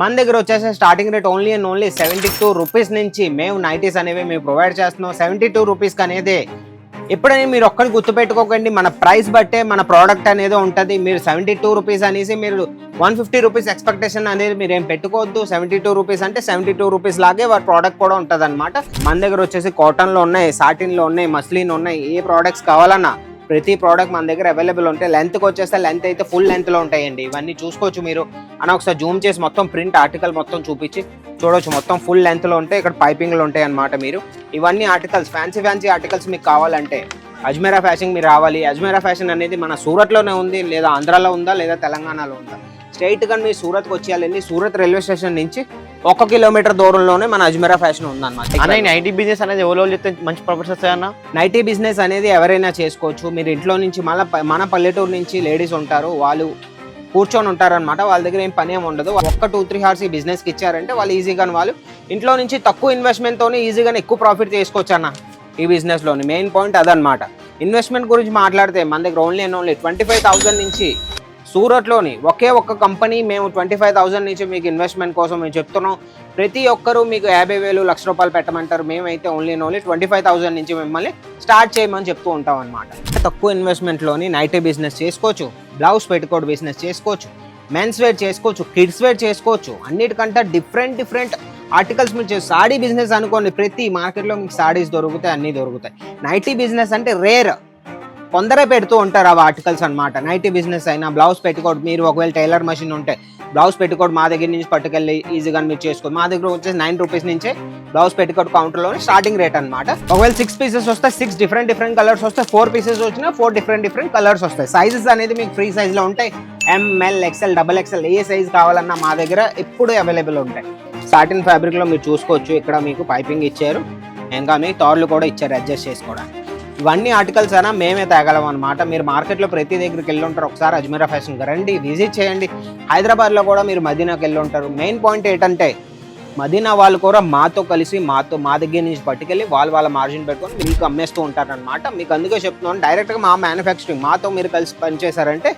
మన దగ్గర వచ్చేసి starting rate only and only 72 rupees నుంచి మేము నైటీస్ అనేవి మేము ప్రొవైడ్ చేస్తున్నాం. 72 రూపీస్కి అనేది ఎప్పుడైనా మీరు ఒక్కటి గుర్తుపెట్టుకోకండి, మన ప్రైస్ బట్టే మన ప్రోడక్ట్ అనేది ఉంటుంది. మీరు 72 రూపీస్ అనేసి మీరు 150 రూపీస్ ఎక్స్పెక్టేషన్ అనేది మీరు ఏం పెట్టుకోవద్దు. 72 రూపీస్ అంటే 72 రూపీస్ లాగే వారి ప్రోడక్ట్ కూడా ఉంటుంది అనమాట. మన దగ్గర వచ్చేసి కాటన్లో ఉన్నాయి, సాటిన్లో ఉన్నాయి, మస్లిన్ ఉన్నాయి. ఏ ప్రోడక్ట్స్ కావాలన్నా ప్రతి ప్రోడక్ట్ మన దగ్గర అవైలబుల్ ఉంటాయి. లెంత్కి వచ్చేస్తే లెంత్ అయితే ఫుల్ లెంత్లో ఉంటాయండి. ఇవన్నీ చూసుకోవచ్చు మీరు అని ఒకసారి జూమ్ చేసి మొత్తం ప్రింట్ ఆర్టికల్ మొత్తం చూపించి చూడవచ్చు. మొత్తం ఫుల్ లెంత్లో ఉంటాయి, ఇక్కడ పైపింగ్లు ఉంటాయి అనమాట. మీరు ఇవన్నీ ఆర్టికల్స్ ఫ్యాన్సీ ఆర్టికల్స్ మీకు కావాలంటే అజ్మీరా ఫ్యాషన్ మీరు రావాలి. అజ్మీరా ఫ్యాషన్ అనేది మన సూరత్లోనే ఉంది, లేదా ఆంధ్రాలో ఉందా, లేదా తెలంగాణలో ఉందా. స్ట్రైట్గా మీరు సూరత్కి వచ్చేయాలండి. సూరత్ రైల్వే స్టేషన్ నుంచి 1 కిలోమీటర్ దూరంలోనే మన అజ్మీరా ఫ్యాషన్ ఉందన్నమాట. నైటీ బిజినెస్ అనేది ఎవరో చెప్తే మంచి ప్రాఫిట్స్ వస్తాయన్న. నైటీ బిజినెస్ అనేది ఎవరైనా చేసుకోవచ్చు. మీరు ఇంట్లో నుంచి మన పల్లెటూరు నుంచి లేడీస్ ఉంటారు, వాళ్ళు కూర్చొని ఉంటారనమాట. వాళ్ళ దగ్గర ఏం పని ఏమి ఉండదు. 1-2-3 అవర్స్ ఈ బిజినెస్కి ఇచ్చారంటే వాళ్ళు ఈజీగా వాళ్ళు ఇంట్లో నుంచి తక్కువ ఇన్వెస్ట్మెంట్తోనే ఈజీగానే ఎక్కువ ప్రాఫిట్ చేసుకోవచ్చు అన్న. ఈ బిజినెస్లోని మెయిన్ పాయింట్ అదనమాట. ఇన్వెస్ట్మెంట్ గురించి మాట్లాడితే మన దగ్గర ఓన్లీ అండ్ ఓన్లీ 25,000 నుంచి సూరత్లోని ఒకే ఒక్క కంపెనీ మేము 25,000 నుంచి మీకు ఇన్వెస్ట్మెంట్ కోసం మేము చెప్తున్నాం. ప్రతి ఒక్కరూ మీకు 50,000 లక్ష రూపాయలు పెట్టమంటారు. మేమైతే ఓన్లీ 25,000 నుంచి మిమ్మల్ని స్టార్ట్ చేయమని చెప్తూ ఉంటాం అనమాట. తక్కువ ఇన్వెస్ట్మెంట్లోని నైటీ బిజినెస్ చేసుకోవచ్చు, బ్లౌజ్ పెట్టుకోవడం బిజినెస్ చేసుకోవచ్చు, మెన్స్ వేర్ చేసుకోవచ్చు, కిడ్స్ వేర్ చేసుకోవచ్చు. అన్నిటికంటే డిఫరెంట్ ఆర్టికల్స్ మీరు సాడీ బిజినెస్ అనుకోండి. ప్రతి మార్కెట్లో మీకు సాడీస్ దొరుకుతాయి, అన్నీ దొరుకుతాయి. నైటీ బిజినెస్ అంటే రేర్, కొందరే పెడుతూ ఉంటారు ఆ ఆర్టికల్స్ అనమాట. నైటీ బిజినెస్ అయినా బ్లౌజ్ పెట్టుకోవడం, మీరు ఒకవేళ టైలర్ మెషిన్ ఉంటే బ్లౌజ్ పెట్టుకోవడం మా దగ్గర నుంచి పట్టుకెళ్ళి ఈజీగా మీరు చేసుకోవచ్చు. మా దగ్గర వచ్చేసి 9 రూపీస్ నుంచే బ్లౌజ్ పెట్టుకోవడం కౌంటర్లోనే స్టార్టింగ్ రేట్ అనమాట. ఒకవేళ 6 పీసెస్ వస్తే 6 డిఫరెంట్ కలర్స్ వస్తాయి. 4 పీసెస్ వచ్చినా 4 డిఫరెంట్ కలర్స్ వస్తాయి. సైజెస్ అనేది మీకు ఫ్రీ సైజ్లో ఉంటాయి. ML, XL, XXL ఏ సైజ్ కావాలన్నా మా దగ్గర ఎప్పుడు అవైలబుల్ ఉంటాయి. సాటిన్ ఫ్యాబ్రిక్లో మీరు చూసుకోవచ్చు. ఇక్కడ మీకు పైపింగ్ ఇచ్చారు, ఇంకా మీకు తార్లు కూడా ఇచ్చారు అడ్జస్ట్ చేసుకోవడానికి. ఇవన్నీ ఆర్టికల్స్ అయినా మేమే తేగలం అనమాట. మీరు మార్కెట్లో ప్రతి దగ్గరికి వెళ్ళి ఉంటారు. ఒకసారి అజ్మీరా ఫ్యాషన్కి రండి, విజిట్ చేయండి. హైదరాబాద్లో కూడా మీరు మదీనాకి వెళ్ళి ఉంటారు. మెయిన్ పాయింట్ ఏంటంటే మదీనా వాళ్ళు కూడా మాతో కలిసి మా దగ్గర నుంచి పట్టుకెళ్ళి వాళ్ళ మార్జిన్ పెట్టుకొని మీకు అమ్మేస్తూ ఉంటారనమాట. మీకు అందుకే చెప్తున్నాను, డైరెక్ట్గా మా మ్యానుఫ్యాక్చరింగ్ మాతో మీరు కలిసి పనిచేశారంటే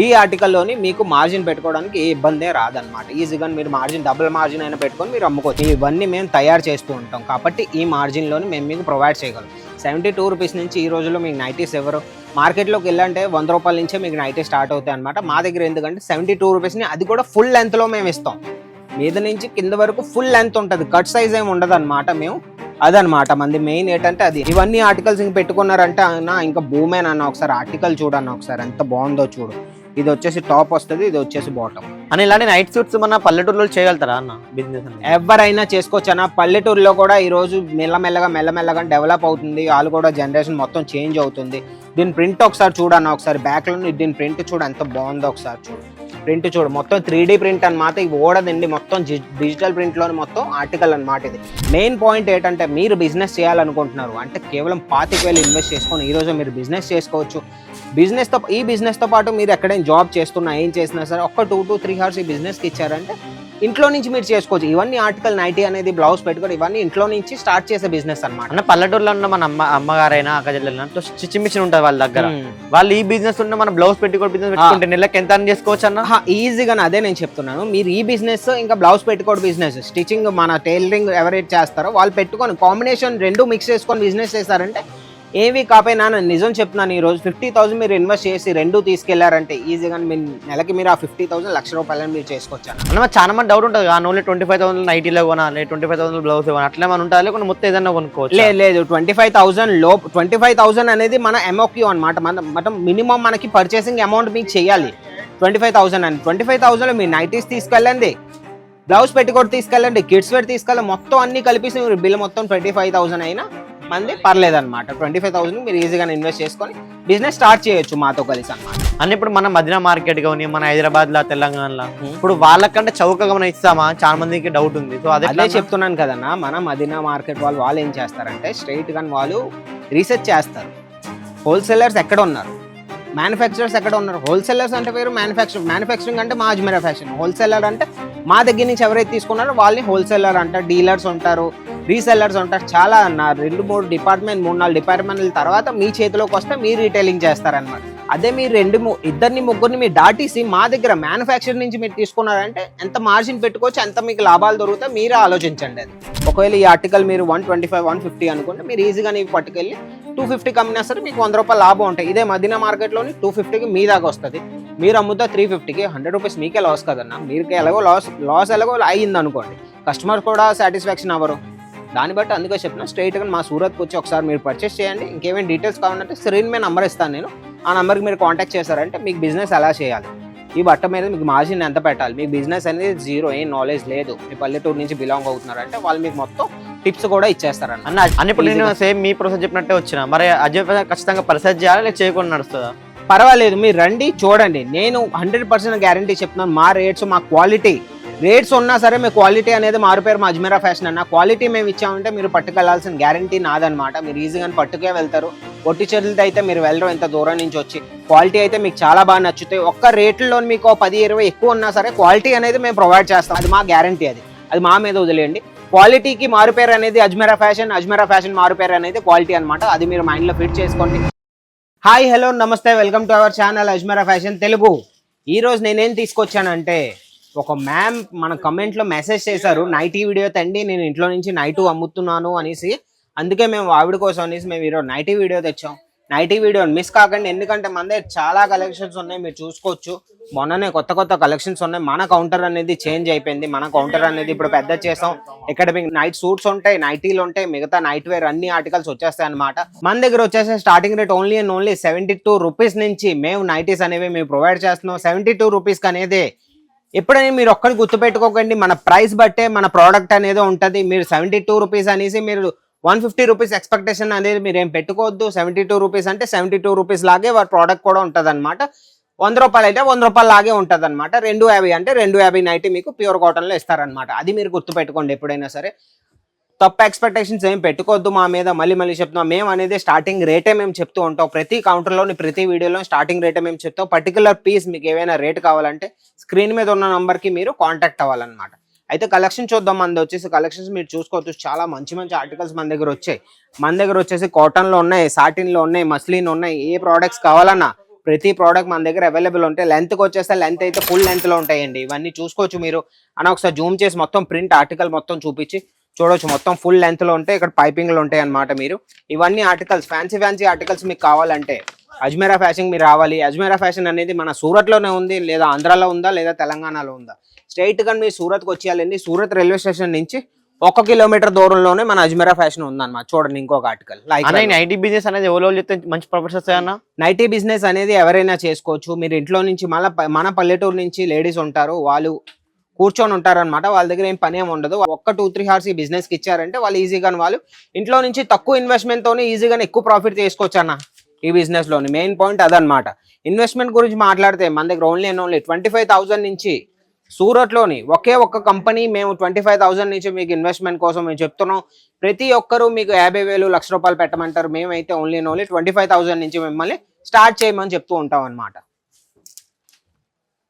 ఈ ఆర్టికల్లోని మీకు మార్జిన్ పెట్టుకోవడానికి ఏ ఇబ్బందే రాదనమాట. ఈజీగా మీరు డబుల్ మార్జిన్ అయినా పెట్టుకొని మీరు అమ్ముకోవచ్చు. ఇవన్నీ మేము తయారు చేస్తూ ఉంటాం కాబట్టి ఈ మార్జిన్లోని మేము మీకు ప్రొవైడ్ చేయగలం. 72 రూపీస్ నుంచి ఈ రోజుల్లో మీకు నైటీస్ ఎవరు మార్కెట్లోకి వెళ్ళంటే 100 రూపాయల నుంచే మీకు నైటీ స్టార్ట్ అవుతాయి అనమాట. మా దగ్గర ఎందుకంటే 72 రూపీస్ని అది కూడా ఫుల్ లెంత్లో మేము ఇస్తాం. మీద నుంచి కింద వరకు ఫుల్ లెంత్ ఉంటుంది, కట్ సైజ్ ఏమి ఉండదు అనమాట. మేము అదనమాట మంది మెయిన్ ఏంటంటే అది. ఇవన్నీ ఆర్టికల్స్ ఇంక పెట్టుకున్నారంటే అన్న ఇంకా భూమేనన్న. ఒకసారి ఆర్టికల్ చూడన్న, ఒకసారి ఎంత బాగుందో చూడు. ఇది వచ్చేసి టాప్ వస్తుంది, ఇది వచ్చేసి బాటమ్. అని ఇలాంటి నైట్ సూట్స్ మన పల్లెటూరులో చేయగలుగుతారా అన్న బిజినెస్? ఎవరైనా చేసుకోవచ్చు అన్న. పల్లెటూరులో కూడా ఈరోజు మెల్లమెల్లగా డెవలప్ అవుతుంది. వాళ్ళు కూడా జనరేషన్ మొత్తం చేంజ్ అవుతుంది. దీని ప్రింట్ ఒకసారి చూడన్న, ఒకసారి బ్యాక్లో దీని ప్రింట్ చూడు ఎంత బాగుందో. ఒకసారి చూడు ప్రింట్ చూడు, మొత్తం 3D ప్రింట్ అనమాట. ఇవి ఓడదండి, మొత్తం డిజిటల్ ప్రింట్లోని మొత్తం ఆర్టికల్ అనమాట. ఇది మెయిన్ పాయింట్ ఏంటంటే మీరు బిజినెస్ చేయాలనుకుంటున్నారు అంటే కేవలం 25,000 ఇన్వెస్ట్ చేసుకొని ఈరోజు మీరు బిజినెస్ చేసుకోవచ్చు. ఈ బిజినెస్తో పాటు మీరు ఎక్కడైనా జాబ్ చేస్తున్నా ఏం చేసినా సరే 2-3 అవర్స్ ఈ బిజినెస్కి ఇచ్చారంటే ఇంట్లో నుంచి మీరు చేసుకోవచ్చు. ఇవన్నీ ఆర్టికల్ నైటీ అనేది బ్లౌజ్ పెట్టుకొని ఇవన్నీ ఇంట్లో నుంచి స్టార్ట్ చేసే బిజినెస్ అనమాట. అన్న పల్లెటూరులో ఉన్న మన అమ్మగారైనా అక్కజల్లు స్టిచ్చింగ్ మిషన్ ఉంటుంది వాళ్ళ దగ్గర. వాళ్ళు ఈ బిజినెస్ ఉన్న మన బ్లౌజ్ పెట్టుకోవడం బిజినెస్ పెట్టుకుంటే నెలకు ఎంత అని చేసుకోవచ్చు అన్న? ఈజీగా అదే నేను చెప్తున్నాను. మీరు ఈ బిజినెస్ ఇంకా బ్లౌజ్ పెట్టుకోవడం బిజినెస్, స్టిచ్చింగ్ మన టైలరింగ్ ఎవరైతే చేస్తారో వాళ్ళు పెట్టుకొని కాంబినేషన్ 2 మిక్స్ చేసుకొని బిజినెస్ చేస్తారంటే ఏవి కాపోయినా నిజం చెప్తున్నాను. ఈరోజు 50,000 మీరు ఇన్వెస్ట్ చేసి 2 తీసుకెళ్లారంటే ఈజీగా నెలకి మీరు ఆ 50,000 లక్ష రూపాయలని మీరు చేసుకోవచ్చు అన్న. చాలా మంది డౌట్ ఉంటుంది, ఓన్లీ 25,000 నైటీలో కొనాలి, 25,000 బ్లౌజ్ కొనాలి, అట్లా మనం ఉంటుంది. లేకుండా మొత్తం ఏదన్నా కొనుక్కోవచ్చు? లేదు 25,000 అనేది మన MOQ అనమాట. మనం మినిమం మనకి పర్చేసింగ్ అమౌంట్ మీకు చేయాలి 25,000 అని. 25,000లో మీరు నైటీస్ తీసుకెళ్ళండి, బ్లౌజ్ పెట్టుకోవడం తీసుకెళ్ళండి, కిడ్స్ వేర్ తీసుకెళ్ళండి, మొత్తం అన్ని కలిపి బిల్ మొత్తం 25,000 అయినా మంది పర్లేదన్నమాట. 25,000 మీరు ఈజీగా ఇన్వెస్ట్ చేసుకొని బిజినెస్ స్టార్ట్ చేయొచ్చు మాతో కలిసి అనమాట. అని ఇప్పుడు మన మదీనా మార్కెట్ కానీ మన హైదరాబాద్లో తెలంగాణలో ఇప్పుడు వాళ్ళకంటే చౌకగా మనం ఇస్తామా? చాలా మందికి డౌట్ ఉంది. సో అదే చెప్తున్నాను కదన్నా, మన మదీనా మార్కెట్ వాళ్ళు ఏం చేస్తారంటే స్ట్రైట్ గా వాళ్ళు రీసెర్చ్ చేస్తారు. హోల్సేలర్స్ ఎక్కడ ఉన్నారు, మ్యానుఫ్యాక్చరర్స్ ఎక్కడ ఉన్నారు. హోల్సేలర్స్ అంటే వేరు, మ్యానుఫ్యాక్చరింగ్ అంటే మా అజ్మీరా ఫ్యాషన్. హోల్సేలర్ అంటే మా దగ్గర నుంచి ఎవరైతే తీసుకున్నారో వాళ్ళని హోల్సేలర్ అంటారు. డీలర్స్ ఉంటారు, రీసెల్లర్స్ ఉంటారు. చాలా 2-3 డిపార్ట్మెంట్ 3-4 డిపార్ట్మెంట్ల తర్వాత మీ చేతిలోకి వస్తే మీరు రీటైలింగ్ చేస్తారనమాట. అదే మీరు ఇద్దరిని ముగ్గురిని మీరు దాటేసి మా దగ్గర మ్యానుఫ్యాక్చర్ నుంచి మీరు తీసుకున్నారంటే ఎంత మార్జిన్ పెట్టుకోవచ్చు, ఎంత మీకు లాభాలు దొరుకుతాయి మీరే ఆలోచించండి. అది ఒకవేళ ఈ ఆర్టికల్ మీరు 125 150 అనుకుంటే మీరు ఈజీగా నీకు పట్టుకెళ్ళి 250 కమ్మినా సరే మీకు 100 రూపాయలు లాభం ఉంటాయి. ఇదే మదీనా మార్కెట్లోని 250కి మీ దాకా వస్తుంది, మీరు అమ్ముతా 350కి 100 రూపీస్ మీకే లాస్ కదన్నా. మీకు ఎలాగో లాస్ ఎలాగో అయ్యింది అనుకోండి, కస్టమర్ కూడా సాటిస్ఫాక్షన్ అవ్వరు. దాన్ని బట్టి అందుకే చెప్పిన స్ట్రైట్గా మా సూరత్కి వచ్చి ఒకసారి మీరు పర్చేస్ చేయండి. ఇంకేమైనా డీటెయిల్స్ కావాలంటే స్క్రీన్ మీద నెంబర్ ఇస్తాను నేను, ఆ నెంబర్కి మీరు కాంటాక్ట్ చేశారంటే మీకు బిజినెస్ ఎలా చేయాలి, ఈ బట్ట మీద మీకు మార్జిన్ ఎంత పెట్టాలి, మీకు బిజినెస్ అనేది జీరో, ఏం నాలెడ్జ్ లేదు, మీ పల్లెటూరు నుంచి బిలాంగ్ అవుతున్నారంటే వాళ్ళు మీకు మొత్తం టిప్స్ కూడా ఇచ్చేస్తారన్న. అన్న ఇప్పుడు నేను సేమ్ మీ ప్రొసెస్ చెప్పినట్టే వచ్చిన, మరి అజయ్ ఖచ్చితంగా పర్చేస్ చేయాలి లేక చేయకుండా నడుస్తుందా? పర్వాలేదు, మీరు రండి చూడండి. నేను 100% గ్యారంటీ చెప్తున్నాను, మా రేట్స్ మా క్వాలిటీ రేట్స్ ఉన్నా సరే మీ క్వాలిటీ అనేది మారుపేరు మా అజ్మీరా ఫ్యాషన్ అన్న. క్వాలిటీ మేము ఇచ్చామంటే మీరు పట్టుకెళ్లాల్సిన గ్యారంటీ నాదనమాట. మీరు ఈజీగా పట్టుకే వెళ్తారు, ఒట్టి చేతులతో అయితే మీరు వెళ్ళరు ఎంత దూరం నుంచి వచ్చి. క్వాలిటీ అయితే మీకు చాలా బాగా నచ్చుతాయి. ఒక్క రేట్లో మీకు 10-20 ఎక్కువ ఉన్నా సరే క్వాలిటీ అనేది మేము ప్రొవైడ్ చేస్తాం, అది మా గ్యారంటీ. అది మా మీద వదిలేయండి. క్వాలిటీకి మారుపేరు అనేది అజ్మీరా ఫ్యాషన్ మారుపేరు అనేది క్వాలిటీ అనమాట. అది మీరు మైండ్లో ఫిట్ చేసుకోండి. హాయ్ హలో నమస్తే, welcome to our channel Ajmeera fashion Telugu. ఈరోజు నేనేం తీసుకొచ్చానంటే, ఒక మ్యామ్ మన కమెంట్లో మెసేజ్ చేశారు, నైటీ వీడియో తండి నేను ఇంట్లో నుంచి నైటు అమ్ముతున్నాను అనేసి. అందుకే మేము ఆవిడ కోసం అనేసి మేము ఈరోజు నైటీ వీడియో తెచ్చాం. నైటీ వీడియో మిస్ కాకండి, ఎందుకంటే మన దగ్గర చాలా కలెక్షన్స్ ఉన్నాయి, మీరు చూసుకోవచ్చు. మొన్ననే కొత్త కలెక్షన్స్ ఉన్నాయి. మన కౌంటర్ అనేది చేంజ్ అయిపోయింది, మన కౌంటర్ అనేది ఇప్పుడు పెద్ద చేసాం. ఇక్కడ మీకు నైట్ సూట్స్ ఉంటాయి, నైటీలు ఉంటాయి, మిగతా నైట్ వేర్ అన్ని ఆర్టికల్స్ వచ్చేస్తాయి అనమాట. మన దగ్గర వచ్చేసి స్టార్టింగ్ రేట్ ఓన్లీ 72 రూపీస్ నుంచి మేము నైటీస్ అనేవి మేము ప్రొవైడ్ చేస్తున్నాం. 72 రూపీస్కి అనేది ఎప్పుడైనా మీరు ఒక్కటి గుర్తుపెట్టుకోకండి, మన ప్రైస్ బట్టే మన ప్రోడక్ట్ అనేది ఉంటుంది. మీరు 72 రూపీస్ అనేసి మీరు 150 రూపీస్ ఎక్స్పెక్టేషన్ అనేది మీరు ఏం పెట్టుకోవద్దు. 72 రూపీస్ అంటే 72 రూపీస్ లాగే వారి ప్రోడక్ట్ కూడా ఉంటుంది అనమాట. 100 రూపాయలు అయితే 100 రూపాయలు లాగే ఉంటుంది అనమాట. 250 అంటే 250 నైటీ మీకు ప్యూర్ కాటన్లో ఇస్తారనమాట. అది మీరు గుర్తుపెట్టుకోండి ఎప్పుడైనా సరే. తప్ప ఎక్స్పెక్టేషన్స్ ఏం పెట్టుకోవద్దు మా మీద. మళ్ళీ చెప్తున్నాం, మేము అనేది స్టార్టింగ్ రేటే మేము చెప్తూ ఉంటాం. ప్రతి కౌంటర్లోని ప్రతి వీడియోలో స్టార్టింగ్ రేటే మేము చెప్తాం. పర్టికులర్ పీస్ మీకు ఏమైనా రేట్ కావాలంటే స్క్రీన్ మీద ఉన్న నంబర్కి మీరు కాంటాక్ట్ అవ్వాలన్నమాట. అయితే కలెక్షన్ చూద్దాం. మన వచ్చేసి కలెక్షన్స్ మీరు చూసుకోవచ్చు, చాలా మంచి ఆర్టికల్స్ మన దగ్గర వచ్చాయి. మన దగ్గర వచ్చేసి కాటన్లో ఉన్నాయి, సాటిన్లో ఉన్నాయి, మస్లిన్ ఉన్నాయి. ఏ ప్రోడక్ట్స్ కావాలన్నా ప్రతి ప్రోడక్ట్ మన దగ్గర అవైలబుల్ ఉంటాయి. లెంత్కి వచ్చేస్తే లెంత్ అయితే ఫుల్ లెంత్లో ఉంటాయండి. ఇవన్నీ చూసుకోవచ్చు మీరు. అని ఒకసారి జూమ్ చేసి మొత్తం ప్రింట్ ఆర్టికల్ మొత్తం చూపించి చూడవచ్చు. మొత్తం ఫుల్ లెంత్లో ఉంటాయి, ఇక్కడ పైపింగ్లు ఉంటాయి అనమాట. మీరు ఇవన్నీ ఆర్టికల్స్ ఫ్యాన్సీ ఆర్టికల్స్ మీకు కావాలంటే అజ్మీరా ఫ్యాషన్ మీరు రావాలి. అజ్మీరా ఫ్యాషన్ అనేది మన సూరత్లోనే ఉంది, లేదా ఆంధ్రాలో ఉందా, లేదా తెలంగాణలో ఉందా. స్ట్రైట్గా మీరు సూరత్కి వచ్చేయాలండి. సూరత్ రైల్వే స్టేషన్ నుంచి 1 కిలోమీటర్ దూరంలోనే మన అజ్మీరా ఫ్యాషన్ ఉందన్నమాట. చూడండి ఇంకొక ఆర్టికల్. నైటీ బిజినెస్ అనేది ఎవరో చెప్తే మంచి ప్రొఫెషన్స్ అన్న. నైటీ బిజినెస్ అనేది ఎవరైనా చేసుకోవచ్చు. మీరు ఇంట్లో నుంచి మన పల్లెటూరు నుంచి లేడీస్ ఉంటారు, వాళ్ళు కూర్చొని ఉంటారనమాట. వాళ్ళ దగ్గర ఏం పని ఏమి ఉండదు. 1-2-3 అవర్స్ ఈ బిజినెస్కి ఇచ్చారంటే వాళ్ళు ఈజీగా వాళ్ళు ఇంట్లో నుంచి తక్కువ ఇన్వెస్ట్మెంట్తోనే ఈజీగా ఎక్కువ ప్రాఫిట్ చేసుకోవచ్చు అన్న. ఈ బిజినెస్లోని మెయిన్ పాయింట్ అదనమాట. ఇన్వెస్ట్మెంట్ గురించి మాట్లాడితే మన దగ్గర ఓన్లీ 25,000 నుంచి సూరత్లోని ఒక్క కంపెనీ మేము 25,000 నుంచి మీకు ఇన్వెస్ట్మెంట్ కోసం మేము చెప్తున్నాం. ప్రతి ఒక్కరూ మీకు 50,000 1,00,000 రూపాయలు పెట్టమంటారు. మేమైతే ఓన్లీ 25,000 నుంచి మిమ్మల్ని స్టార్ట్ చేయమని చెప్తూ ఉంటాం అనమాట.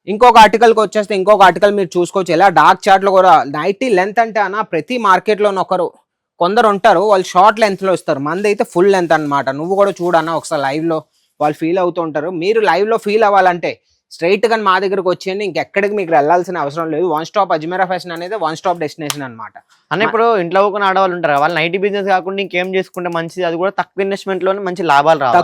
ఇంకొక ఆర్టికల్కి వచ్చేస్తే ఇంకొక ఆర్టికల్ మీరు చూసుకోవచ్చు. ఇలా డార్క్ చార్ట్లో కూడా నైటీ లెంత్ అంటే అన్న ప్రతి మార్కెట్లోని కొందరు ఉంటారు, వాళ్ళు షార్ట్ లెంత్లో ఇస్తారు. మంది అయితే ఫుల్ లెంత్ అనమాట. నువ్వు కూడా చూడన్నా ఒకసారి లైవ్లో వాళ్ళు ఫీల్ అవుతూ ఉంటారు. మీరు లైవ్లో ఫీల్ అవ్వాలంటే స్ట్రైట్గా మా దగ్గరకు వచ్చేయండి. ఇంకెక్కడికి మీకు వెళ్ళాల్సిన అవసరం లేదు. వన్ స్టాప్ అజ్మీరా ఫ్యాషన్ అనేది వన్ స్టాప్ డెస్టినేషన్ అనమాట. అన్న ఇప్పుడు ఇంట్లో ఒక ఆడవాళ్ళు ఉంటారు, వాళ్ళు నైటీ బిజినెస్ కాకుండా ఇంకేం చేసుకుంటే మంచిది, అది కూడా తక్కువ ఇన్వెస్ట్మెంట్ లోనే మంచి లాభాలు రావాలి.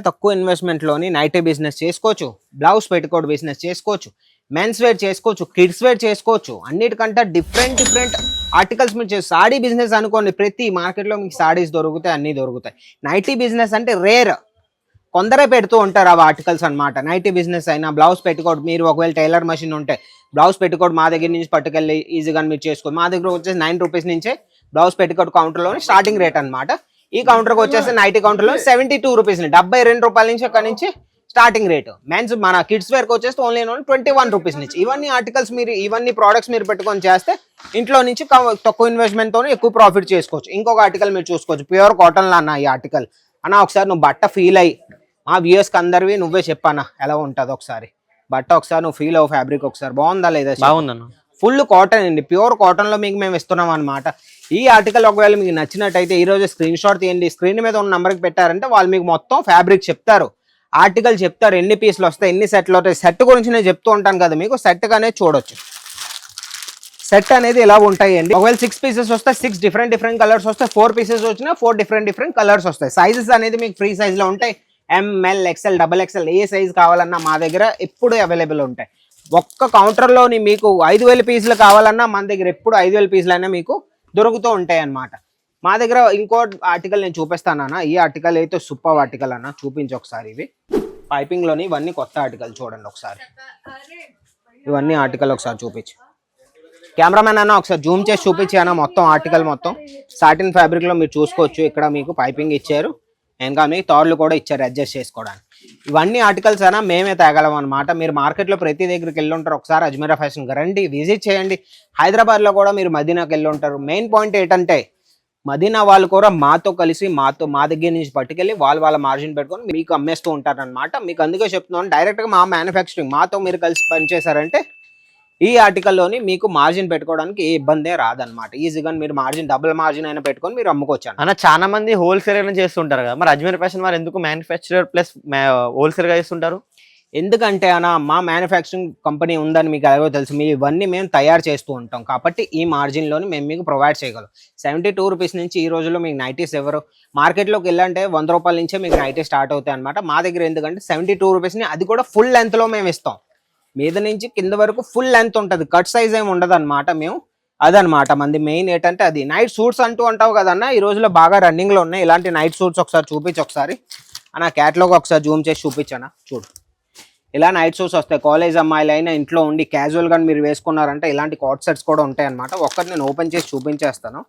తక్కువ ఇన్వెస్ట్మెంట్ లోని నైటీ బిజినెస్ చేసుకోవచ్చు, బ్లౌజ్ పెట్టుకోవడం బిజినెస్ చేసుకోవచ్చు, మెన్స్ వేర్ చేసుకోవచ్చు, కిడ్స్ వేర్ చేసుకోవచ్చు. అన్నిటికంటే డిఫరెంట్ ఆర్టికల్స్ మీరు సాడీ బిజినెస్ అనుకోండి. ప్రతి మార్కెట్లో మీకు సాడీస్ దొరుకుతాయి, అన్నీ దొరుకుతాయి. నైటీ బిజినెస్ అంటే రేర్, కొందరే పెడుతూ ఉంటారు అవి ఆర్టికల్స్ అనమాట. నైటీ బిజినెస్ అయినా బ్లౌజ్ పెట్టుకోవడం, మీరు ఒకవేళ టైలర్ మెషిన్ ఉంటే బ్లౌజ్ పెట్టుకోవడం మా దగ్గర నుంచి పట్టుకెళ్ళి ఈజీగా మీరు చేసుకోండి. మా దగ్గర వచ్చేసి 9 రూపీస్ నుంచే బ్లౌజ్ పెట్టుకోవడం కౌంటర్లోని స్టార్టింగ్ రేట్ అనమాట. ఈ కౌంటర్కి వచ్చేసి నైటీ కౌంటర్లో 72 రూపీస్ 72 రూపాయల నుంచి అక్కడ నుంచి స్టార్టింగ్ రేటు. మెన్స్ మన కిడ్స్ వేర్కి వచ్చేసి ఓన్లీ 21 రూపీస్ నుంచి. ఇవన్నీ ఆర్టికల్స్ మీరు ఇవన్నీ ప్రోడక్ట్స్ మీరు పెట్టుకొని చేస్తే ఇంట్లో నుంచి తక్కువ ఇన్వెస్ట్మెంట్తో ఎక్కువ ప్రాఫిట్ చేసుకోవచ్చు. ఇంకొక ఆర్టికల్ మీరు చూసుకోవచ్చు, ప్యూర్ కాటన్లో అన్న. ఈ ఆర్టికల్ అన్న ఒకసారి నువ్వు బట్ట ఫీల్ అయ్యి మా వ్యూయర్స్కి అందరివి నువ్వే చెప్పానా ఎలా ఉంటుందో ఒకసారి. బట్ట ఒకసారి నువ్వు ఫీల్ అవ్వు, ఫ్యాబ్రిక్ ఒకసారి బాగుందా లేదా. బాగుందన్న, ఫుల్ కాటన్ అండి, ప్యూర్ కాటన్లో మీకు మేము ఇస్తున్నాం అనమాట. ఈ ఆర్టికల్ ఒకవేళ మీకు నచ్చినట్టయితే ఈరోజు స్క్రీన్ షాట్ తీయండి. స్క్రీన్ మీద ఉన్న నెంబర్కి పెట్టారంటే వాళ్ళు మీకు మొత్తం ఫ్యాబ్రిక్ చెప్తారు. ఆర్టికల్ చెప్తారు ఎన్ని పీసులు వస్తాయి, ఎన్ని సెట్లు వస్తాయి. సెట్ గురించి నేను చెప్తూ ఉంటాను కదా మీకు, సెట్ అనేది చూడొచ్చు. సెట్ అనేది ఎలా ఉంటాయండి, ఒకవేళ 6 పీసెస్ వస్తాయి, 6 డిఫరెంట్ కలర్స్ వస్తాయి. 4 పీసెస్ వచ్చినా 4 డిఫరెంట్ కలర్స్ వస్తాయి. సైజెస్ అనేది మీకు ఫ్రీ సైజ్ లో ఉంటాయి. ML XL XXL ఏ సైజ్ కావాలన్నా మా దగ్గర ఎప్పుడు అవైలబుల్ ఉంటాయి. ఒక్క కౌంటర్లోని మీకు 5,000 పీసులు కావాలన్నా మన దగ్గర ఎప్పుడు 5,000 పీసులు అయినా మీకు దొరుకుతూ ఉంటాయి అన్నమాట. మా దగ్గర ఇంకో ఆర్టికల్ నేను చూపిస్తానన్నా. ఈ ఆర్టికల్ అయితే సూపర్ ఆర్టికల్ అన్న, చూపించి ఒకసారి. ఇవి పైపింగ్ లోని ఇవన్నీ కొత్త ఆర్టికల్ చూడండి ఒకసారి. ఇవన్నీ ఆర్టికల్ ఒకసారి చూపించి కెమెరామెన్ అన్న ఒకసారి జూమ్ చేసి చూపించి అన్న. మొత్తం ఆర్టికల్ మొత్తం సాటిన్ ఫ్యాబ్రిక్ లో మీరు చూసుకోవచ్చు. ఇక్కడ మీకు పైపింగ్ ఇచ్చారు, ఇంకా మీకు తార్లు కూడా ఇచ్చారు అడ్జస్ట్ చేసుకోవడానికి. ఇవన్నీ ఆర్టికల్స్ అయినా మేమే తేగలం అనమాట. మీరు మార్కెట్లో ప్రతి దగ్గరికి వెళ్ళి ఉంటారు. ఒకసారి అజ్మీరా ఫ్యాషన్ రండి, విజిట్ చేయండి. హైదరాబాద్లో కూడా మీరు మదీనాకి వెళ్ళి ఉంటారు. మెయిన్ పాయింట్ ఏంటంటే మదీనా వాళ్ళు కూడా మాతో కలిసి మా దగ్గర నుంచి పట్టుకెళ్ళి వాళ్ళ మార్జిన్ పెట్టుకొని మీకు అమ్మేస్తూ ఉంటారు అనమాట. మీకు అందుకే చెప్తున్నాను, డైరెక్ట్గా మా మ్యానుఫ్యాక్చరింగ్ మాతో మీరు కలిసి పనిచేశారంటే ఈ ఆర్టికల్లోని మీకు మార్జిన్ పెట్టుకోవడానికి ఏ ఇబ్బందే రాదనమాట. ఈజీగా మీరు మార్జిన్ డబుల్ మార్జిన్ అయినా పెట్టుకొని మీరు అమ్ముకోవచ్చు అన్న. చాలా మంది హోల్సేల్ అయినా చేస్తుంటారు కదా, మరి అజ్మీర్ ఫ్యాషన్ వారు ఎందుకు మ్యానుఫ్యాక్చరర్ ప్లస్ హోల్సేల్ గా చేస్తుంటారు? ఎందుకంటే అన్న మా మ్యానుఫ్యాక్చరింగ్ కంపెనీ ఉందని మీకు ఎలాగో తెలుసు. ఇవన్నీ మేము తయారు చేస్తూ ఉంటాం కాబట్టి ఈ మార్జిన్లోని మేము మీకు ప్రొవైడ్ చేయగలం. 72 రూపీస్ నుంచి ఈ రోజుల్లో మీకు నైటీస్ ఎవరు మార్కెట్లోకి వెళ్ళంటే 100 రూపాయల నుంచే మీకు నైటీ స్టార్ట్ అవుతాయి అనమాట. మా దగ్గర ఎందుకంటే 72 రూపీస్ని అది కూడా ఫుల్ లెంత్లో మేము ఇస్తాం. మీద నుంచి కింద వరకు ఫుల్ లెంత్ ఉంటుంది, కట్ సైజ్ ఏమి ఉండదు అనమాట. మేము అదనమాట మంది మెయిన్ ఏంటంటే అది. నైట్ సూట్స్ అంటావు కదన్న, ఈ రోజులో బాగా రన్నింగ్లో ఉన్నాయి ఇలాంటి నైట్ సూట్స్. ఒకసారి చూపించి ఒకసారి అన్న, క్యాట్లాగ్ ఒకసారి జూమ్ చేసి చూపించానా చూడు. ఇలా నైట్ సూట్స్ వస్తాయి. కాలేజ్ అమ్మాయిలు అయినా ఇంట్లో ఉండి క్యాజువల్గా మీరు వేసుకున్నారంటే ఇలాంటి కాట్ సెట్స్ కూడా ఉంటాయి అనమాట. ఒక్కటి నేను ఓపెన్ చేసి చూపించేస్తాను,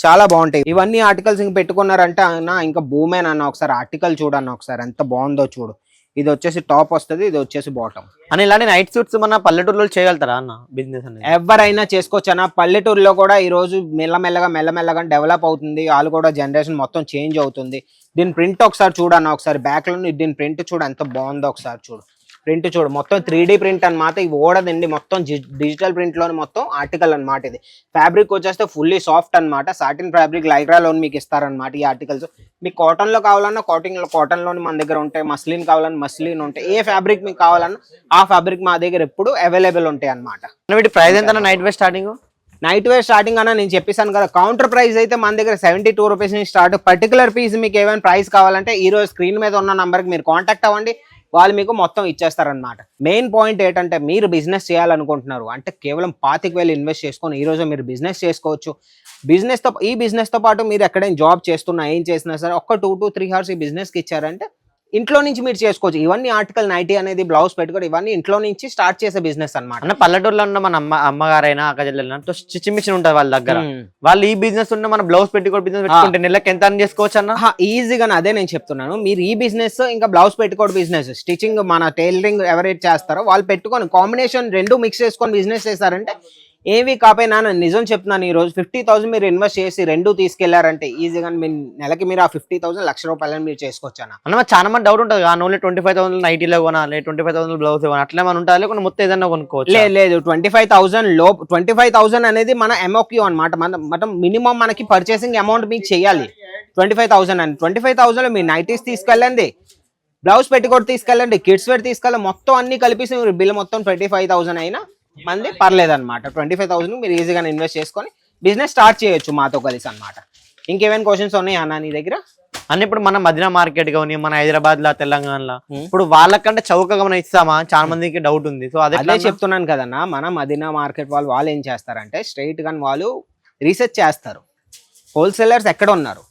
చాలా బాగుంటాయి. ఇవన్నీ ఆర్టికల్స్ ఇంక పెట్టుకున్నారంటే అన్న ఇంకా భూమేన్ అన్న. ఒకసారి ఆర్టికల్ చూడన్న ఒకసారి ఎంత బాగుందో చూడు. ఇది వచ్చేసి టాప్ వస్తుంది, ఇది వచ్చేసి బాటమ్. అని ఇలాంటి నైట్ సూట్స్ మన పల్లెటూరులో చేయగలుగుతారా అన్న బిజినెస్ అనేది? ఎవరైనా చేసుకోవచ్చు అన్న. పల్లెటూరులో కూడా ఈ రోజు మెల్లమెల్లగా డెవలప్ అవుతుంది. వాళ్ళు కూడా జనరేషన్ మొత్తం చేంజ్ అవుతుంది. దీని ప్రింట్ ఒకసారి చూడన్న, ఒకసారి బ్యాక్ లో దీని ప్రింట్ చూడు ఎంత బాగుందో ఒకసారి చూడు. ప్రింట్ చూడు, మొత్తం 3D ప్రింట్ అనమాట. ఇవి ఓడదండి, మొత్తం డిజిటల్ ప్రింట్ లోని మొత్తం ఆర్టికల్ అనమాట. ఇది ఫ్యాబ్రిక్ వచ్చేస్తే ఫుల్లీ సాఫ్ట్ అనమాట. సాటిన్ ఫ్యాబ్రిక్ లైక్రా లోన్ మీకు ఇస్తారనమాట ఈ ఆర్టికల్స్. మీకు కాటన్ లో కావాలన్నా కాటన్ లోని మన దగ్గర ఉంటాయి. మస్లిన్ కావాలన్నా మస్లిన్ ఉంటాయి. ఏ ఫ్యాబ్రిక్ మీకు కావాలన్నా ఆ ఫ్యాబ్రిక్ మా దగ్గర ఎప్పుడు అవైలబుల్ ఉంటాయి అనమాట. వీటి ప్రైస్ ఎంత nightwear starting? Nightwear starting అన్న నేను చెప్పేసాను కదా, కౌంటర్ ప్రైస్ అయితే మన దగ్గర 72 రూపీస్ నుంచి స్టార్ట్. పర్టికులర్ పీస్ మీకు ఏమైనా ప్రైస్ కావాలంటే ఈ రోజు స్క్రీన్ మీద ఉన్న నంబర్కి మీరు కాంటాక్ట్ అవ్వండి, వాళ్ళు మీకు మొత్తం ఇచ్చేస్తారనమాట. మెయిన్ పాయింట్ ఏంటంటే మీరు బిజినెస్ చేయాలనుకుంటున్నారు అంటే కేవలం 25,000 ఇన్వెస్ట్ చేసుకొని ఈ రోజు మీరు బిజినెస్ చేసుకోవచ్చు. ఈ బిజినెస్ తో పాటు మీరు ఎక్కడైనా జాబ్ చేస్తున్నా ఏం చేసినా సరే ఒక్క 2 to 3 hours ఈ బిజినెస్కి ఇచ్చారంటే ఇంట్లో నుంచి మీరు చేసుకోవచ్చు. ఇవన్నీ ఆర్టికల్ నైటీ అనేది బ్లౌజ్ పెట్టుకోవడం ఇవన్నీ ఇంట్లో నుంచి స్టార్ట్ చేసే బిజినెస్ అనమాట. అంటే పల్లెటూరులో ఉన్న మన అమ్మగారైనా అక్క చెల్లెలైనా స్టిచ్చింగ్ మిషన్ ఉంటుంది వాళ్ళ దగ్గర, వాళ్ళు ఈ బిజినెస్ ఉన్న మన బ్లౌజ్ పెట్టుకోవడం బిజినెస్ పెట్టుకుంటే నెలకి ఎంత చేసుకోవచ్చు అన్న? ఈజీగా అదే నేను చెప్తున్నాను. మీరు ఈ బిజినెస్ ఇంకా బ్లౌజ్ పెట్టుకోవడం బిజినెస్, స్టిచ్చింగ్ మన టైలరింగ్ ఎవరైతే చేస్తారో వాళ్ళు పెట్టుకొని కాంబినేషన్ రెండు మిక్స్ చేసుకొని బిజినెస్ చేస్తారంటే ఏవి కాపోయినా నిజం చెప్తున్నాను. ఈ రోజు 50,000 మీరు ఇన్వెస్ట్ చేసి రెండు తీసుకెళ్లారంటే ఈజీగా నెలకి మీరు ఆ 50,000 1,00,000 మీరు చేసుకోవచ్చు అన్న. చాలా మంది డౌట్ ఉంటుంది, ఓన్లీ 25,000 నైటీలో కొనాలి, 25,000 బ్లౌజ్ కొనాలి, అట్లా మనం ఉంటుంది లేకుండా మొత్తం ఏదైనా కొనుక్కోవచ్చు? లేదు 25,000 అనేది మన ఎంఓక్యూ అనమాట. మనం మినిమం మనకి పర్చేసింగ్ అమౌంట్ మీకు చేయాలి 25,000 అని. 25,000 మీరు నైటీస్ తీసుకెళ్ళండి, బ్లౌజ్ పెట్టుకోటి తీసుకెళ్ళండి, కిడ్స్ వేర్ తీసుకెళ్ళండి, మొత్తం అన్ని కలిపి బిల్ మొత్తం 25,000 అయినా మంది పర్లేదన్నమాట. 25,000 మీరు ఈజీగా ఇన్వెస్ట్ చేసుకొని బిజినెస్ స్టార్ట్ చేయొచ్చు మాతో కలిసి అనమాట. ఇంకేమైనా క్వశ్చన్స్ ఉన్నాయి అన్న నీ దగ్గర? అన్న ఇప్పుడు మన మదీనా మార్కెట్ కానీ మన హైదరాబాద్ లా తెలంగాణలో ఇప్పుడు వాళ్ళకంటే చౌకగా మనం ఇస్తామా? చాలా మందికి డౌట్ ఉంది. సో అదే చెప్తున్నాను కదన్నా, మన మదీనా మార్కెట్ వాళ్ళు ఏం చేస్తారంటే స్ట్రైట్ గా వాళ్ళు రీసెర్చ్ చేస్తారు. హోల్సేలర్స్ ఎక్కడ ఉన్నారు,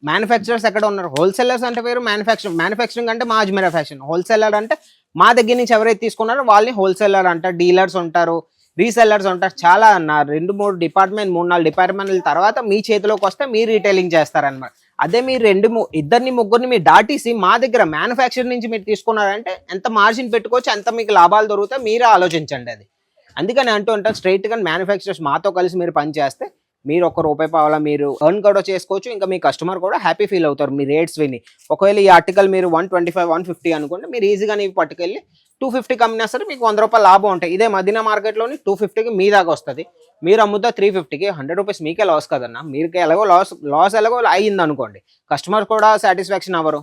మ్యానుఫ్యాక్చరర్స్ ఎక్కడ ఉన్నారు. హోల్సేలర్స్ అంటే వేరు, మ్యానుఫ్యాక్చరింగ్ అంటే మా అజ్మీరా ఫ్యాషన్. హోల్సేలర్ అంటే మా దగ్గర నుంచి ఎవరైతే తీసుకున్నారో వాళ్ళని హోల్సేలర్ అంటారు. డీలర్స్ ఉంటారు, రీసెల్లర్స్ ఉంటారు. చాలా అన్న 2-3 డిపార్ట్మెంట్ 3-4 డిపార్ట్మెంట్ల తర్వాత మీ చేతిలోకి వస్తే మీరు రీటైలింగ్ చేస్తారనమాట. అదే మీరు 2-3 మీరు దాటేసి మా దగ్గర మ్యానుఫ్యాక్చర్ నుంచి మీరు తీసుకున్నారంటే ఎంత మార్జిన్ పెట్టుకోవచ్చు, ఎంత మీకు లాభాలు దొరుకుతాయి మీరే ఆలోచించండి. అది అందుకని అంటూ ఉంటాను, స్ట్రైట్ గా మ్యానుఫ్యాక్చరర్స్ మాతో కలిసి మీరు పని చేస్తే మీరు ₹1 మీరు ఎర్న్ కూడా చేసుకోవచ్చు. ఇంకా మీ కస్టమర్ కూడా హ్యాపీ ఫీల్ అవుతారు మీ రేట్స్ విని. ఒకవేళ ఈ ఆర్టికల్ మీరు 125, 150 అనుకుంటే మీరు ఈజీగా నీకు పట్టుకెళ్ళి 250 కమ్మినా సరే మీకు ₹100 లాభం ఉంటాయి. ఇదే మదీనా మార్కెట్లోని 250కి మీ దాకా వస్తుంది. మీరు అమ్ముతా 350కి ₹100 మీకే లాస్ కదన్నా. మీకే ఎలాగో లాస్ ఎలాగో అయ్యింది అనుకోండి, కస్టమర్ కూడా సాటిస్ఫాక్షన్ అవ్వరు.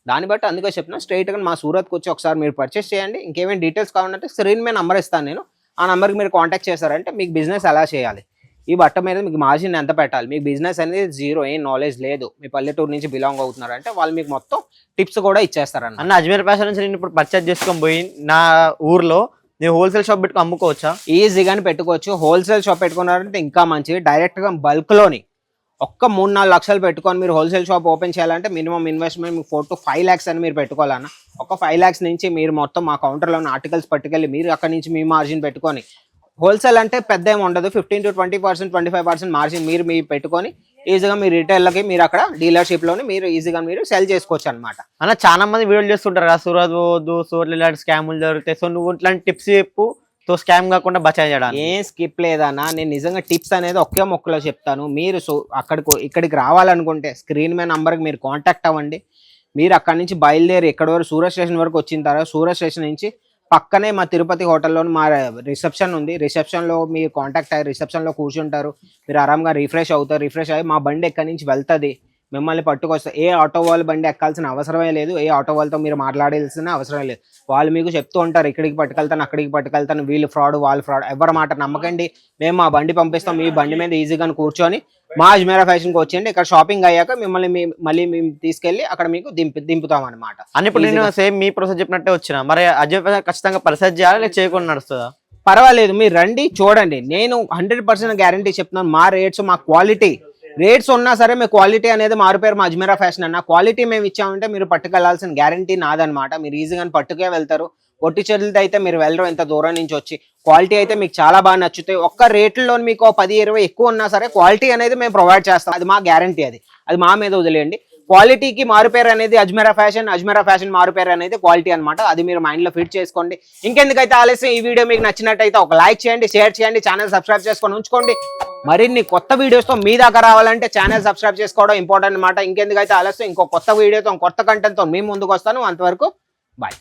దాన్ని బట్టి అందుకే చెప్తున్నా స్ట్రైట్గా మా సూరత్కి వచ్చి ఒకసారి మీరు పర్చేస్ చేయండి. ఇంకేమైనా డీటెయిల్స్ కావాలంటే స్క్రీన్ మీద నెంబర్ ఇస్తాను నేను, ఆ నెంబర్కి మీరు కాంటాక్ట్ చేశారంటే మీకు బిజినెస్ ఎలా చేయాలి, ఈ బట్ట మీద మీకు మార్జిన్ ఎంత పెట్టాలి, మీకు బిజినెస్ అనేది జీరో, ఏం నాలెడ్జ్ లేదు, మీ పల్లెటూరు నుంచి బిలాంగ్ అవుతున్నారంటే వాళ్ళు మీకు మొత్తం టిప్స్ కూడా ఇచ్చేస్తారన్న. అన్న అజ్మీర్ ఫ్యాషన్ నుంచి నేను ఇప్పుడు పర్చేజ్ చేసుకొని పోయి నా ఊర్లో నేను హోల్సేల్ షాప్ పెట్టుకుని అమ్ముకోవచ్చా? ఈజీగానే పెట్టుకోవచ్చు. హోల్సేల్ షాప్ పెట్టుకున్నారంటే ఇంకా మంచిది. డైరెక్ట్గా బల్క్లోని ఒక్క 3-4 లక్షలు పెట్టుకొని మీరు హోల్సేల్ షాప్ ఓపెన్ చేయాలంటే మినిమం ఇన్వెస్ట్మెంట్ మీకు 4 to 5 lakhs అని మీరు పెట్టుకోవాలన్న. ఒక 5 lakhs నుంచి మీరు మొత్తం మా కౌంటర్లో ఉన్న ఆర్టికల్స్ పట్టుకెళ్ళి మీరు అక్కడి నుంచి మీ మార్జిన్ పెట్టుకొని, హోల్సేల్ అంటే పెద్ద ఏమి ఉండదు, 15 to 20%, 25% మార్జిన్ మీరు పెట్టుకొని ఈజీగా మీ రిటైల్కి మీరు అక్కడ డీలర్షిప్లోని మీరు ఈజీగా మీరు సెల్ చేసుకోవచ్చు అనమాట. అన్న చాలా మంది వీడియోలు చేస్తుంటారు కదా, సూరత్ పోవద్దు, సూరత్ ఇలాంటి స్కాములు జరుగుతాయి, సో నువ్వు ఇట్లాంటి టిప్స్ చెప్పు, సో స్కామ్ కాకుండా బచాయి చేయడానికి. ఏం స్కిప్ లేదన్నా, నేను నిజంగా టిప్స్ అనేది ఒకే మొక్కలో చెప్తాను. మీరు ఇక్కడికి రావాలనుకుంటే స్క్రీన్ మీద నంబర్కి మీరు కాంటాక్ట్ అవ్వండి. మీరు అక్కడి నుంచి బయలుదేరి ఎక్కడి వరకు సూరత్ స్టేషన్ వరకు వచ్చిన తర్వాత సూరత్ స్టేషన్ నుంచి పక్కనే మా తిరుపతి హోటల్లో మా రిసెప్షన్ ఉంది. రిసెప్షన్లో మీరు కాంటాక్ట్ అయ్యి రిసెప్షన్లో కూర్చుంటారు. మీరు ఆరాంగా రిఫ్రెష్ అవుతారు. రిఫ్రెష్ అయ్యి మా బండి ఎక్కడి నుంచి వెళ్తుంది, మిమ్మల్ని పట్టుకొస్తారు. ఏ ఆటో వాళ్ళ బండి ఎక్కాల్సిన అవసరమే లేదు, ఏ ఆటో వాళ్ళతో మీరు మాట్లాడాల్సిన అవసరం లేదు. వాళ్ళు మీకు చెప్తూ ఉంటారు ఇక్కడికి పట్టుకెళ్తాను, అక్కడికి పట్టుకెళ్తాను, వీళ్ళు ఫ్రాడ్, వాళ్ళు ఫ్రాడ్. ఎవరి మాట నమ్మకండి. మేము మా బండి పంపిస్తాం, మీ బండి మీద ఈజీగా కూర్చొని మా అజ్మీరా ఫ్యాషన్కి వచ్చేయండి. ఇక్కడ షాపింగ్ అయ్యాక మిమ్మల్ని మళ్ళీ మేము తీసుకెళ్ళి అక్కడ మీకు దింపుతాం అనమాట. అని ఇప్పుడు నేను సేమ్ మీ ప్రాసెస్ చెప్పినట్టే వచ్చిన, మరి అజ్మీర్ ఫ్యాషన్ ఖచ్చితంగా పర్చేజ్ చేయాలి, లేక చేయకుండా నడుస్తుందా? పర్వాలేదు, మీరు రండి చూడండి. నేను 100% గ్యారంటీ చెప్తున్నాను. మా రేట్స్, మా క్వాలిటీ, రేట్స్ ఉన్నా సరే మీ క్వాలిటీ అనేది మారుపేరు మా అజ్మీరా ఫ్యాషన్ అన్న. క్వాలిటీ మేము ఇచ్చామంటే మీరు పట్టుకెళ్లాల్సిన గ్యారంటీ నాదనమాట. మీరు ఈజీగా పట్టుకే వెళ్తారు. ఒట్టి చేతులతో అయితే మీరు వెళ్ళరు ఇంత దూరం నుంచి వచ్చి. క్వాలిటీ అయితే మీకు చాలా బాగా నచ్చుతాయి. ఒక్క రేట్లలో మీకు 10-20 ఎక్కువ ఉన్నా సరే క్వాలిటీ అనేది మేము ప్రొవైడ్ చేస్తాం. అది మా గ్యారంటీ, అది మా మీద వదిలేయండి. క్వాలిటీకి మారుపేరు అనేది అజ్మీరా ఫ్యాషన్ మారుపేరు అనేది క్వాలిటీ అనమాట. అది మీరు మైండ్లో ఫిట్ చేసుకోండి. ఇంకెందుకైతే ఆలస్యం, ఈ వీడియో మీకు నచ్చినట్టయితే ఒక లైక్ చేయండి, షేర్ చేయండి, ఛానల్ సబ్స్క్రైబ్ చేసుకొని ఉంచుకోండి. మరిన్ని కొత్త వీడియోస్తో మీ దాకా రావాలంటే ఛానల్ సబ్స్క్రైబ్ చేసుకోవడం ఇంపార్టెంట్ అనమాట. ఇంకెందుకైతే ఆలస్యం, ఇంకో కొత్త వీడియోతో కొత్త కంటెంట్తో మీ ముందుకు వస్తాను. అంతవరకు బాయ్.